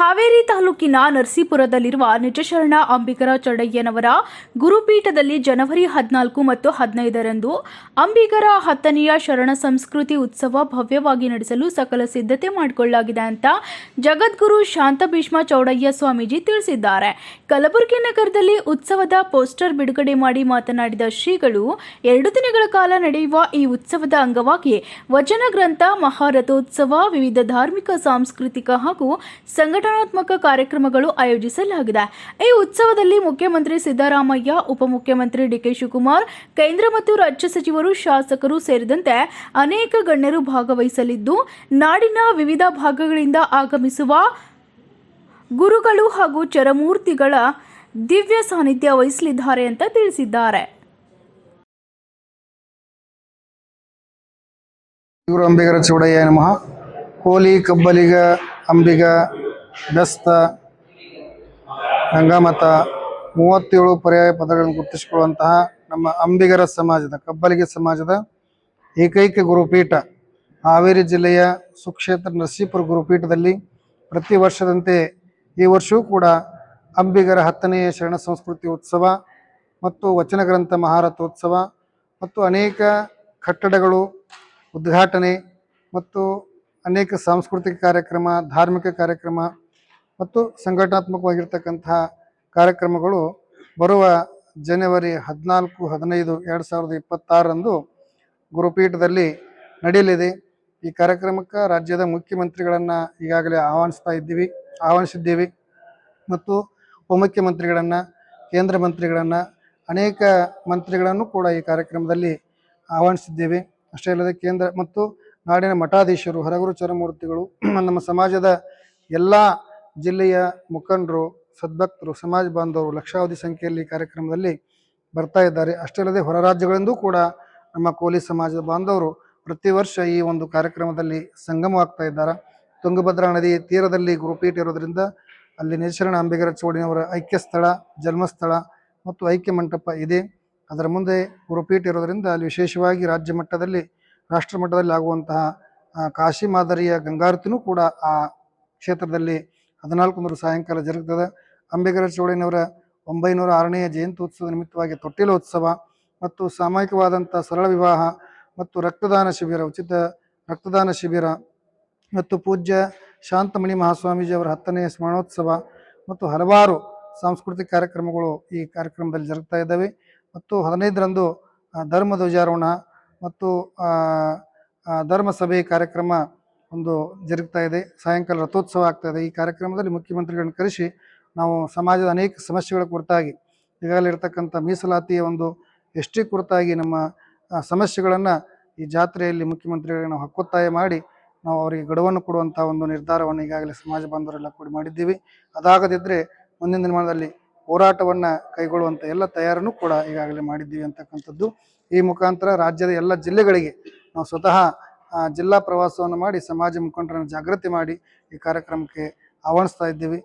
ಹಾವೇರಿ ತಾಲೂಕಿನ ನರಸೀಪುರದಲ್ಲಿರುವ ನಿಜಶರಣ ಅಂಬಿಗರ ಚೌಡಯ್ಯನವರ ಗುರುಪೀಠದಲ್ಲಿ ಜನವರಿ 14 ಮತ್ತು 15ರಂದು ಅಂಬಿಗರ 10ನೆಯ ಶರಣ ಸಂಸ್ಕೃತಿ ಉತ್ಸವ ಭವ್ಯವಾಗಿ ನಡೆಸಲು ಸಕಲ ಸಿದ್ಧತೆ ಮಾಡಿಕೊಳ್ಳಲಾಗಿದೆ ಅಂತ ಜಗದ್ಗುರು ಶಾಂತಭೀಷ್ಮ ಚೌಡಯ್ಯ ಸ್ವಾಮೀಜಿ ತಿಳಿಸಿದ್ದಾರೆ. ಕಲಬುರಗಿ ನಗರದಲ್ಲಿ ಉತ್ಸವದ ಪೋಸ್ಟರ್ ಬಿಡುಗಡೆ ಮಾಡಿ ಮಾತನಾಡಿದ ಶ್ರೀಗಳು, 2 ದಿನಗಳ ಕಾಲ ನಡೆಯುವ ಈ ಉತ್ಸವದ ಅಂಗವಾಗಿ ವಚನ ಗ್ರಂಥ, ಮಹಾರಥೋತ್ಸವ, ವಿವಿಧ ಧಾರ್ಮಿಕ, ಸಾಂಸ್ಕೃತಿಕ ಹಾಗೂ ಸಂಘಟನಾತ್ಮಕ ಕಾರ್ಯಕ್ರಮಗಳು ಆಯೋಜಿಸಲಾಗಿದೆ. ಈ ಉತ್ಸವದಲ್ಲಿ ಮುಖ್ಯಮಂತ್ರಿ ಸಿದ್ದರಾಮಯ್ಯ, ಉಪಮುಖ್ಯಮಂತ್ರಿ ಡಿ ಕೆ ಶಿವಕುಮಾರ್, ಕೇಂದ್ರ ಮತ್ತು ರಾಜ್ಯ ಸಚಿವರು, ಶಾಸಕರು ಸೇರಿದಂತೆ ಅನೇಕ ಗಣ್ಯರು ಭಾಗವಹಿಸಲಿದ್ದು, ನಾಡಿನ ವಿವಿಧ ಭಾಗಗಳಿಂದ ಆಗಮಿಸುವ ಗುರುಗಳು ಹಾಗೂ ಚರಮೂರ್ತಿಗಳ ದಿವ್ಯ ಸಾನ್ನಿಧ್ಯ ವಹಿಸಲಿದ್ದಾರೆ ಅಂತ ತಿಳಿಸಿದ್ದಾರೆ. ಇವರು ಅಂಬಿಗರ ಚೌಡಯ್ಯ ನಮಃ. ಕೋಲಿ, ಕಬ್ಬಲಿಗ, ಅಂಬಿಗ, ಬೆಸ್ತ, ಗಂಗಾಮತ 37 ಪರ್ಯಾಯ ಪದಗಳನ್ನು ಗುರುತಿಸಿಕೊಳ್ಳುವಂತಹ ನಮ್ಮ ಅಂಬಿಗರ ಸಮಾಜದ, ಕಬ್ಬಲಿಗೆ ಸಮಾಜದ ಏಕೈಕ ಗುರುಪೀಠ ಹಾವೇರಿ ಜಿಲ್ಲೆಯ ಸುಕ್ಷೇತ್ರ ನರಸೀಪುರ ಗುರುಪೀಠದಲ್ಲಿ ಪ್ರತಿ ವರ್ಷದಂತೆ ಈ ವರ್ಷವೂ ಕೂಡ ಅಂಬಿಗರ 10ನೆಯ ಶರಣ ಸಂಸ್ಕೃತಿ ಉತ್ಸವ ಮತ್ತು ವಚನ ಗ್ರಂಥ ಮಹಾರಥೋತ್ಸವ ಮತ್ತು ಅನೇಕ ಕಟ್ಟಡಗಳು ಉದ್ಘಾಟನೆ ಮತ್ತು ಅನೇಕ ಸಾಂಸ್ಕೃತಿಕ ಕಾರ್ಯಕ್ರಮ, ಧಾರ್ಮಿಕ ಕಾರ್ಯಕ್ರಮ ಮತ್ತು ಸಂಘಟನಾತ್ಮಕವಾಗಿರ್ತಕ್ಕಂತಹ ಕಾರ್ಯಕ್ರಮಗಳು ಬರುವ ಜನವರಿ 14, 15, 2026ರಂದು ಗುರುಪೀಠದಲ್ಲಿ ನಡೆಯಲಿದೆ. ಈ ಕಾರ್ಯಕ್ರಮಕ್ಕೆ ರಾಜ್ಯದ ಮುಖ್ಯಮಂತ್ರಿಗಳನ್ನು ಈಗಾಗಲೇ ಆಹ್ವಾನಿಸಿದ್ದೀವಿ ಮತ್ತು ಉಪಮುಖ್ಯಮಂತ್ರಿಗಳನ್ನು, ಕೇಂದ್ರ ಮಂತ್ರಿಗಳನ್ನು, ಅನೇಕ ಮಂತ್ರಿಗಳನ್ನು ಕೂಡ ಈ ಕಾರ್ಯಕ್ರಮದಲ್ಲಿ ಆಹ್ವಾನಿಸಿದ್ದೇವೆ. ಅಷ್ಟೇ ಅಲ್ಲದೆ ಕೇಂದ್ರ ಮತ್ತು ನಾಡಿನ ಮಠಾಧೀಶರು, ಹರಗುರು ಚರಮೂರ್ತಿಗಳು, ನಮ್ಮ ಸಮಾಜದ ಎಲ್ಲ ಜಿಲ್ಲೆಯ ಮುಖಂಡರು, ಸದ್ಭಕ್ತರು, ಸಮಾಜ ಬಾಂಧವರು ಲಕ್ಷಾವಧಿ ಸಂಖ್ಯೆಯಲ್ಲಿ ಕಾರ್ಯಕ್ರಮದಲ್ಲಿ ಬರ್ತಾ ಇದ್ದಾರೆ. ಅಷ್ಟೇ ಅಲ್ಲದೆ ಹೊರ ರಾಜ್ಯಗಳಿಂದೂ ಕೂಡ ನಮ್ಮ ಕೋಲಿ ಸಮಾಜದ ಬಾಂಧವರು ಪ್ರತಿ ವರ್ಷ ಈ ಒಂದು ಕಾರ್ಯಕ್ರಮದಲ್ಲಿ ಸಂಗಮವಾಗ್ತಾ ಇದ್ದಾರೆ. ತುಂಗಭದ್ರಾ ನದಿ ತೀರದಲ್ಲಿ ಗುರುಪೀಠ ಇರೋದ್ರಿಂದ ಅಲ್ಲಿ ನಿಜಶರಣ ಅಂಬಿಗರ ಚೌಡಯ್ಯನವರ ಐಕ್ಯ ಸ್ಥಳ, ಜನ್ಮಸ್ಥಳ ಮತ್ತು ಐಕ್ಯ ಮಂಟಪ ಇದೆ. ಅದರ ಮುಂದೆ ಗುರುಪೀಠ ಇರೋದರಿಂದ ಅಲ್ಲಿ ವಿಶೇಷವಾಗಿ ರಾಜ್ಯ ಮಟ್ಟದಲ್ಲಿ, ರಾಷ್ಟ್ರ ಮಟ್ಟದಲ್ಲಿ ಆಗುವಂತಹ ಕಾಶಿ ಮಾದರಿಯ ಗಂಗಾರತಿನೂ ಕೂಡ ಆ ಕ್ಷೇತ್ರದಲ್ಲಿ 14 ಸಾಯಂಕಾಲ ಜರುಗುತ್ತದೆ. ಅಂಬಿಗರ ಚೌಡಯ್ಯನವರ 906ನೆಯ ಜಯಂತ್ಯೋತ್ಸವದ ನಿಮಿತ್ತವಾಗಿ ತೊಟ್ಟಿಲೋತ್ಸವ ಮತ್ತು ಸಾಮೂಹಿಕವಾದಂಥ ಸರಳ ವಿವಾಹ ಮತ್ತು ರಕ್ತದಾನ ಶಿಬಿರ, ಉಚಿತ ರಕ್ತದಾನ ಶಿಬಿರ ಮತ್ತು ಪೂಜ್ಯ ಶಾಂತಮಣಿ ಮಹಾಸ್ವಾಮೀಜಿ ಅವರ 10ನೆಯ ಸ್ಮರಣೋತ್ಸವ ಮತ್ತು ಹಲವಾರು ಸಾಂಸ್ಕೃತಿಕ ಕಾರ್ಯಕ್ರಮಗಳು ಈ ಕಾರ್ಯಕ್ರಮದಲ್ಲಿ ಜರುಗ್ತಾ ಇದ್ದಾವೆ. ಮತ್ತು 15ರಂದು ಧರ್ಮ ಧ್ವಜಾರೋಹಣ ಮತ್ತು ಧರ್ಮ ಸಭೆ ಕಾರ್ಯಕ್ರಮ ಒಂದು ಜರುಗ್ತಾ ಇದೆ. ಸಾಯಂಕಾಲ ರಥೋತ್ಸವ ಆಗ್ತಾ ಇದೆ. ಈ ಕಾರ್ಯಕ್ರಮದಲ್ಲಿ ಮುಖ್ಯಮಂತ್ರಿಗಳನ್ನು ಕರೆಸಿ ನಾವು ಸಮಾಜದ ಅನೇಕ ಸಮಸ್ಯೆಗಳ ಕುರಿತಾಗಿ, ಈಗಾಗಲೇ ಇರತಕ್ಕಂಥ ಮೀಸಲಾತಿಯ ಒಂದು ಎಷ್ಟಿ ಕುರಿತಾಗಿ ನಮ್ಮ ಸಮಸ್ಯೆಗಳನ್ನು ಈ ಜಾತ್ರೆಯಲ್ಲಿ ಮುಖ್ಯಮಂತ್ರಿಗಳಿಗೆ ನಾವು ಹಕ್ಕೊತ್ತಾಯ ಮಾಡಿ ನಾವು ಅವರಿಗೆ ಗಡುವನ್ನು ಕೊಡುವಂಥ ಒಂದು ನಿರ್ಧಾರವನ್ನು ಈಗಾಗಲೇ ಸಮಾಜ ಬಾಂಧವರೆಲ್ಲ ಕೂಡಿ ಮಾಡಿದ್ದೀವಿ. ಅದಾಗದಿದ್ದರೆ ಮುಂದಿನ ದಿನಮಾನದಲ್ಲಿ ಹೋರಾಟವನ್ನು ಕೈಗೊಳ್ಳುವಂಥ ಎಲ್ಲ ತಯಾರನ್ನು ಕೂಡ ಈಗಾಗಲೇ ಮಾಡಿದ್ದೀವಿ ಅಂತಕ್ಕಂಥದ್ದು. ಈ ಮುಖಾಂತರ ರಾಜ್ಯದ ಎಲ್ಲ ಜಿಲ್ಲೆಗಳಿಗೆ ನಾವು ಸ್ವತಃ ಜಿಲ್ಲಾ ಪ್ರವಾಸವನ್ನು ಮಾಡಿ ಸಮಾಜ ಮುಖಂಡರನ್ನು ಜಾಗೃತಿ ಮಾಡಿ ಈ ಕಾರ್ಯಕ್ರಮಕ್ಕೆ ಆಹ್ವಾನಿಸ್ತಾ ಇದ್ದೀವಿ.